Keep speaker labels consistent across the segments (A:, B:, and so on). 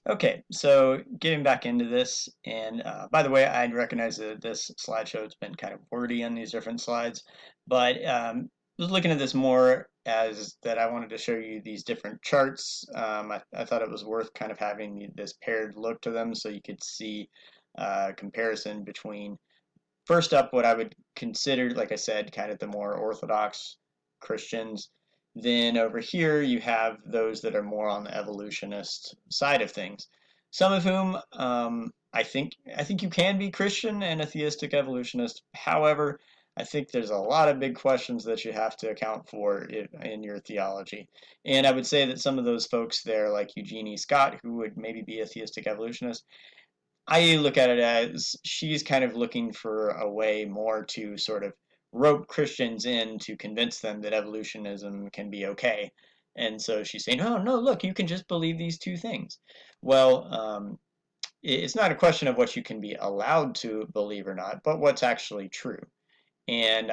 A: Okay, so getting back into this, and by the way, I recognize that this slideshow has been kind of wordy on these different slides, but was looking at this more as that I wanted to show you these different charts. I thought it was worth kind of having this paired look to them so you could see comparison between, first up, what I would consider, like I said, kind of the more orthodox Christians. Then over here, you have those that are more on the evolutionist side of things. Some of whom I think you can be Christian and a theistic evolutionist. However, I think there's a lot of big questions that you have to account for in your theology. And I would say that some of those folks there, like Eugenie Scott, who would maybe be a theistic evolutionist, I look at it as she's kind of looking for a way more to sort of rope Christians in to convince them that evolutionism can be okay. And so she's saying, oh, no, look, you can just believe these two things. Well, it's not a question of what you can be allowed to believe or not, but what's actually true. And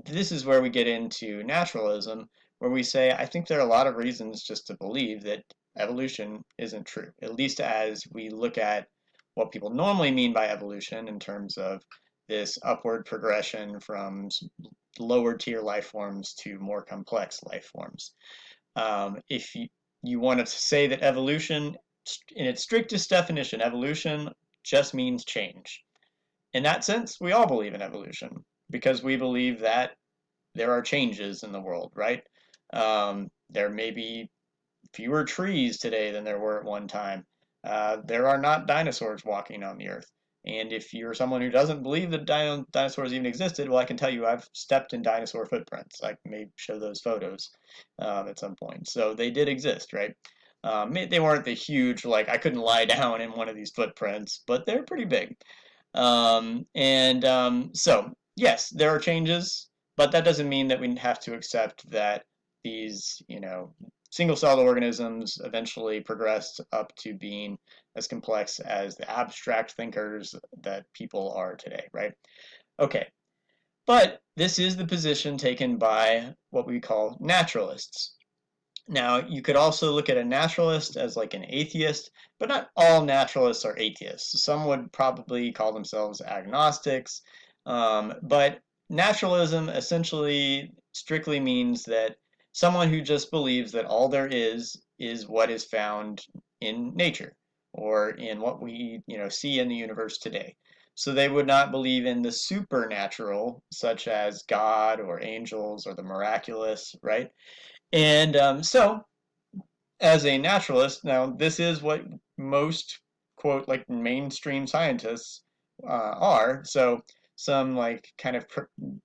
A: this is where we get into naturalism, where we say, I think there are a lot of reasons just to believe that evolution isn't true, at least as we look at what people normally mean by evolution in terms of this upward progression from lower tier life forms to more complex life forms. If you want to say that evolution, in its strictest definition, evolution just means change. In that sense, we all believe in evolution because we believe that there are changes in the world, right? There may be fewer trees today than there were at one time. There are not dinosaurs walking on the earth. And if you're someone who doesn't believe that dinosaurs even existed, well, I can tell you I've stepped in dinosaur footprints. I may show those photos at some point. So they did exist, right? They weren't the huge, like, I couldn't lie down in one of these footprints, but they're pretty big. So, yes, there are changes, but that doesn't mean that we have to accept that these, single-celled organisms eventually progressed up to being as complex as the abstract thinkers that people are today, right? Okay, but this is the position taken by what we call naturalists. Now, you could also look at a naturalist as like an atheist, but not all naturalists are atheists. Some would probably call themselves agnostics, but naturalism essentially strictly means that someone who just believes that all there is what is found in nature or in what we see in the universe today. So they would not believe in the supernatural, such as God or angels or the miraculous, right? And so, as a naturalist, now this is what most quote like mainstream scientists are. So, some like kind of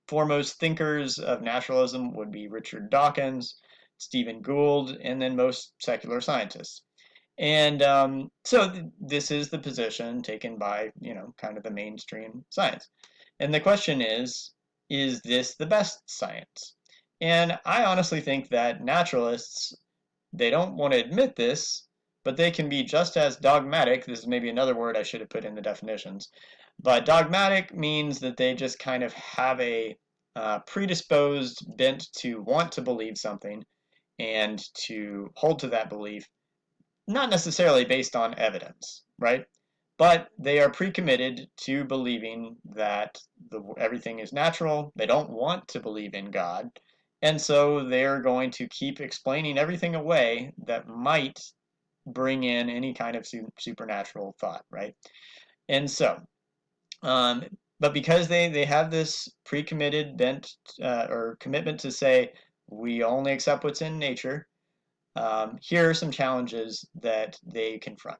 A: foremost thinkers of naturalism would be Richard Dawkins, Stephen Gould, and then most secular scientists. And so this is the position taken by kind of the mainstream science. And the question is this the best science? And I honestly think that naturalists, they don't want to admit this, but they can be just as dogmatic. This is maybe another word I should have put in the definitions. But dogmatic means that they just kind of have a predisposed bent to want to believe something and to hold to that belief, not necessarily based on evidence, right? But they are pre-committed to believing that everything is natural. They don't want to believe in God. And so they're going to keep explaining everything away that might bring in any kind of supernatural thought, right? And so, um, but because they have this pre-committed bent or commitment to say, we only accept what's in nature, here are some challenges that they confront.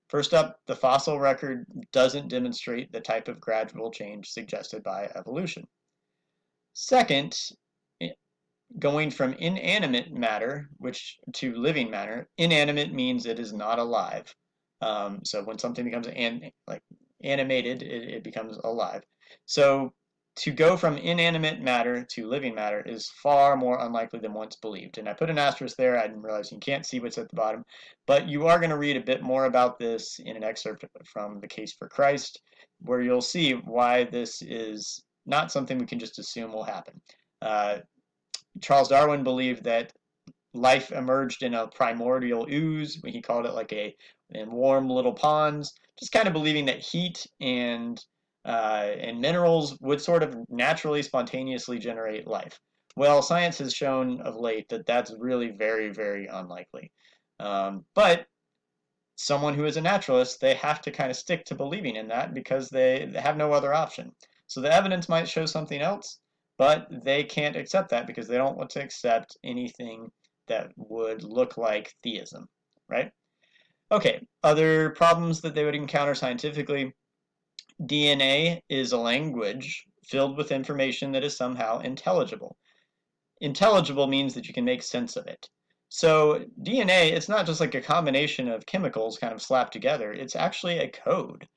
A: First up, the fossil record doesn't demonstrate the type of gradual change suggested by evolution. Second, going from inanimate matter, which to living matter, inanimate means it is not alive. So when something becomes like animated, it becomes alive. So to go from inanimate matter to living matter is far more unlikely than once believed. And I put an asterisk there. I didn't realize you can't see what's at the bottom. But you are going to read a bit more about this in an excerpt from The Case for Christ, where you'll see why this is not something we can just assume will happen. Uh, Charles Darwin believed that life emerged in a primordial ooze. He called it like in warm little ponds, just kind of believing that heat and minerals would sort of naturally, spontaneously generate life. Well, science has shown of late that that's really very, very unlikely. But someone who is a naturalist, they have to kind of stick to believing in that because they have no other option. So the evidence might show something else, but they can't accept that because they don't want to accept anything that would look like theism, right? Okay, other problems that they would encounter scientifically. DNA is a language filled with information that is somehow intelligible. Intelligible means that you can make sense of it. So DNA, it's not just like a combination of chemicals kind of slapped together. It's actually a code,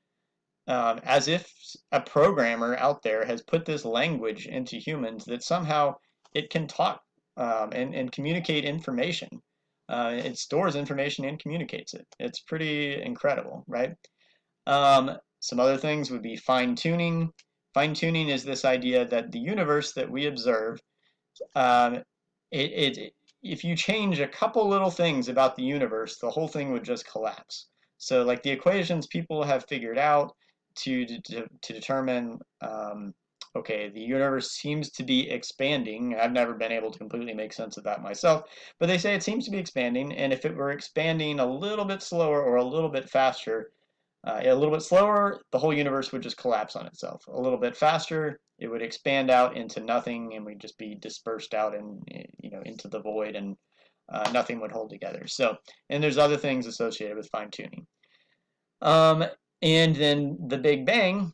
A: as if a programmer out there has put this language into humans that somehow it can talk and communicate information. It stores information and communicates it. It's pretty incredible, right? Some other things would be fine tuning. Fine tuning is this idea that the universe that we observe um, if you change a couple little things about the universe, the whole thing would just collapse. So, like the equations people have figured out to determine, okay, the universe seems to be expanding. I've never been able to completely make sense of that myself, but they say it seems to be expanding, and if it were expanding a little bit slower or a little bit faster, a little bit slower, the whole universe would just collapse on itself. A little bit faster, it would expand out into nothing, and we'd just be dispersed out and into the void, and nothing would hold together. So, and there's other things associated with fine tuning. Um, and then the Big Bang.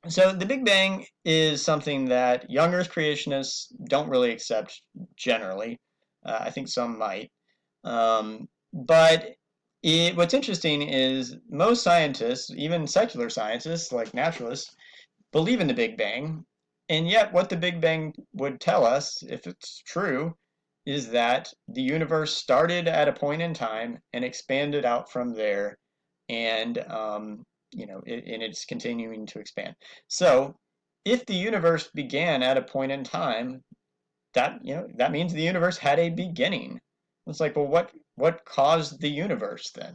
A: So the Big Bang is something that young Earth creationists don't really accept generally. I think some might. But what's interesting is most scientists, even secular scientists like naturalists, believe in the Big Bang. And yet, what the Big Bang would tell us, if it's true, is that the universe started at a point in time and expanded out from there, and and it's continuing to expand. So, if the universe began at a point in time, that means the universe had a beginning. It's like, well, what caused the universe then?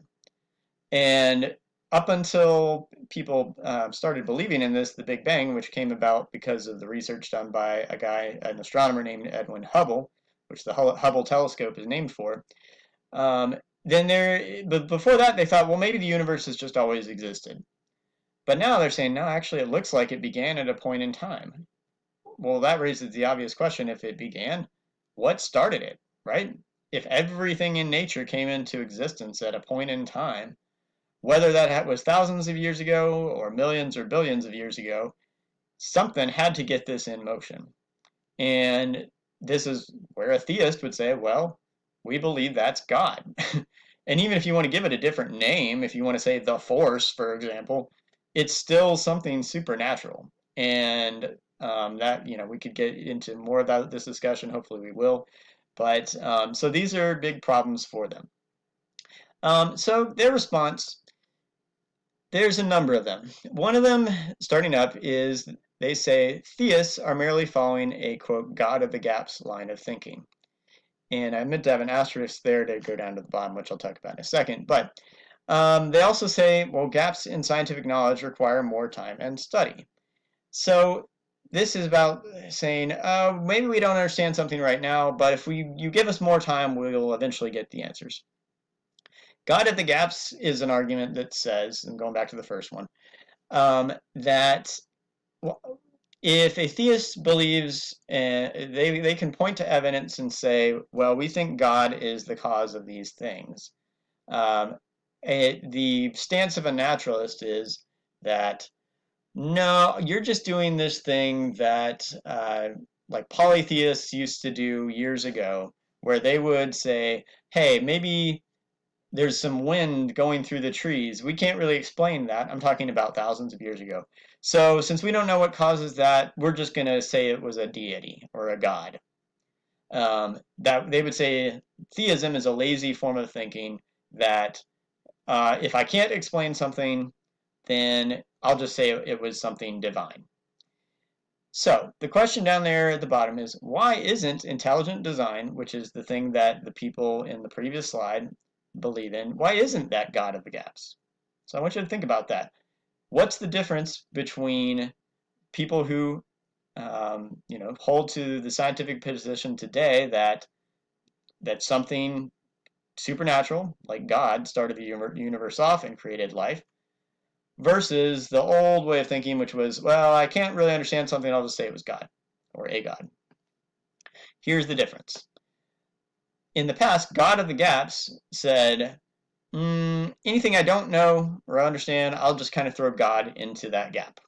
A: And up until people started believing in this, the Big Bang, which came about because of the research done by an astronomer named Edwin Hubble, which the Hubble telescope is named for. Um, but before that, they thought, well, maybe the universe has just always existed. But now they're saying, no, actually, it looks like it began at a point in time. Well, that raises the obvious question: if it began, what started it, right? If everything in nature came into existence at a point in time, whether that was thousands of years ago or millions or billions of years ago, something had to get this in motion. And this is where a theist would say, well, we believe that's God. And even if you want to give it a different name, if you want to say the force, for example, it's still something supernatural. And we could get into more about this discussion. Hopefully, we will. But so these are big problems for them. So their response, there's a number of them. One of them, starting up, is they say theists are merely following a, quote, God of the gaps line of thinking. And I meant to have an asterisk there to go down to the bottom, which I'll talk about in a second. But they also say, well, gaps in scientific knowledge require more time and study. So this is about saying, maybe we don't understand something right now, but if you give us more time, we'll eventually get the answers. God at the gaps is an argument that says, and going back to the first one, that if a theist believes, they can point to evidence and say, well, we think God is the cause of these things. The stance of a naturalist is that, no, you're just doing this thing that like polytheists used to do years ago, where they would say, hey, maybe there's some wind going through the trees. We can't really explain that. I'm talking about thousands of years ago. So since we don't know what causes that, we're just going to say it was a deity or a god. That they would say theism is a lazy form of thinking that if I can't explain something, then I'll just say it was something divine. So the question down there at the bottom is, why isn't intelligent design, which is the thing that the people in the previous slide believe in, why isn't that God of the gaps? So I want you to think about that. What's the difference between people who hold to the scientific position today that something supernatural, like God, started the universe off and created life, versus the old way of thinking, which was, well, I can't really understand something, I'll just say it was God or a God. Here's the difference. In the past, God of the gaps said, anything I don't know or understand, I'll just kind of throw God into that gap.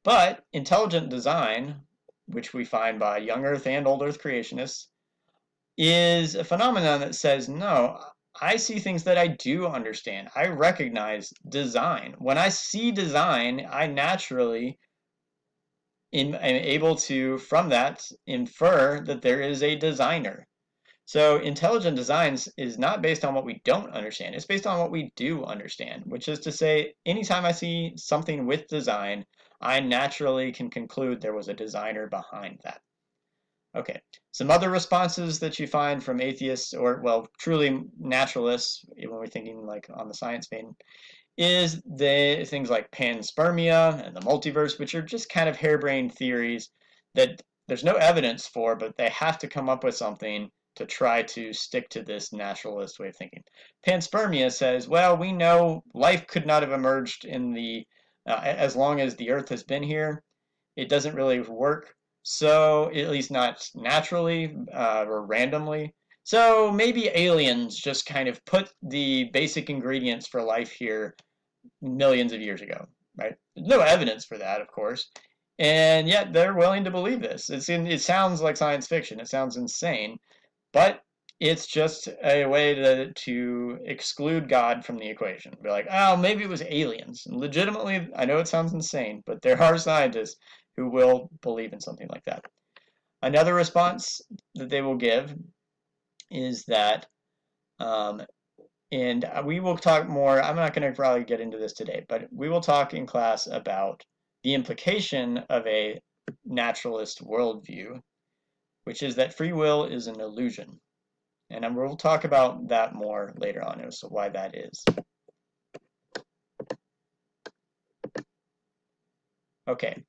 A: But intelligent design, which we find by young Earth and old Earth creationists, is a phenomenon that says, no, I see things that I do understand. I recognize design. When I see design, I naturally am able to, from that, infer that there is a designer. So intelligent designs is not based on what we don't understand. It's based on what we do understand, which is to say, anytime I see something with design, I naturally can conclude there was a designer behind that. Okay, some other responses that you find from atheists or, well, truly naturalists, when we're thinking like on the science vein, is the things like panspermia and the multiverse, which are just kind of harebrained theories that there's no evidence for, but they have to come up with something to try to stick to this naturalist way of thinking. Panspermia says, well, we know life could not have emerged in the as long as the Earth has been here. It doesn't really work. So, at least not naturally or randomly. So maybe aliens just kind of put the basic ingredients for life here millions of years ago, right? There's no evidence for that, of course. And yet they're willing to believe this. It sounds like science fiction. It sounds insane, but it's just a way to exclude God from the equation. Be like, oh, maybe it was aliens. And legitimately, I know it sounds insane, but there are scientists who will believe in something like that. Another response that they will give is that, and we will talk more, I'm not going to probably get into this today, but we will talk in class about the implication of a naturalist worldview, which is that free will is an illusion. And we'll talk about that more later on as to why that is. Okay,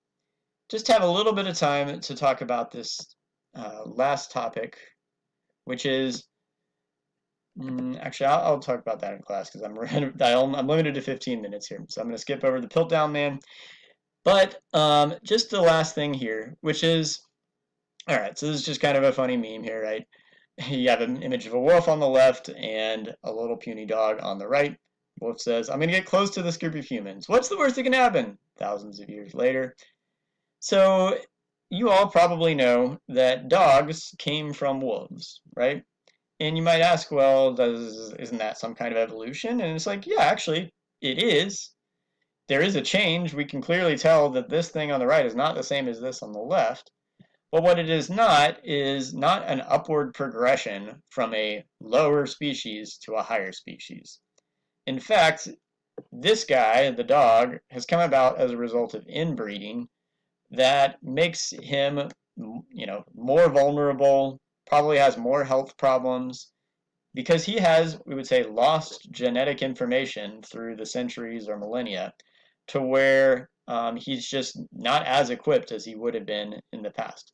A: just have a little bit of time to talk about this last topic, which is, actually, I'll talk about that in class because I'm limited to 15 minutes here. So I'm going to skip over the Piltdown Man. But just the last thing here, which is, all right, so this is just kind of a funny meme here, right? You have an image of a wolf on the left and a little puny dog on the right. Wolf says, I'm going to get close to this group of humans. What's the worst that can happen? Thousands of years later. So you all probably know that dogs came from wolves, right? And you might ask, well, isn't that some kind of evolution? And it's like, yeah, actually, it is. There is a change. We can clearly tell that this thing on the right is not the same as this on the left. But what it is not an upward progression from a lower species to a higher species. In fact, this guy, the dog, has come about as a result of inbreeding that makes him, more vulnerable, probably has more health problems, because he has, we would say, lost genetic information through the centuries or millennia to where he's just not as equipped as he would have been in the past.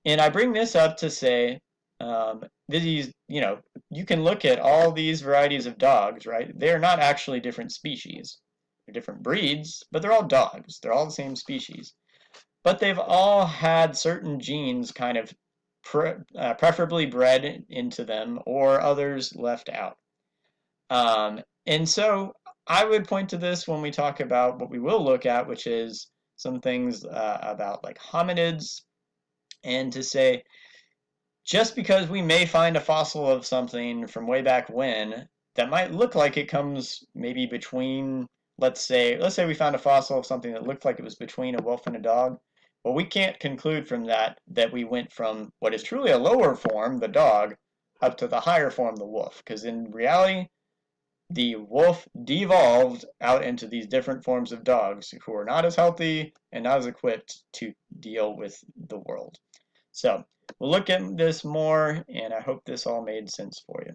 A: And I bring this up to say, you can look at all these varieties of dogs, right? They're not actually different species. They're different breeds, but they're all dogs. They're all the same species. But they've all had certain genes kind of preferably bred into them or others left out. And so I would point to this when we talk about what we will look at, which is some things about like hominids, and to say, just because we may find a fossil of something from way back when that might look like it comes maybe between, let's say we found a fossil of something that looked like it was between a wolf and a dog. Well, we can't conclude from that we went from what is truly a lower form, the dog, up to the higher form, the wolf, because in reality, the wolf devolved out into these different forms of dogs who are not as healthy and not as equipped to deal with the world. So we'll look at this more, and I hope this all made sense for you.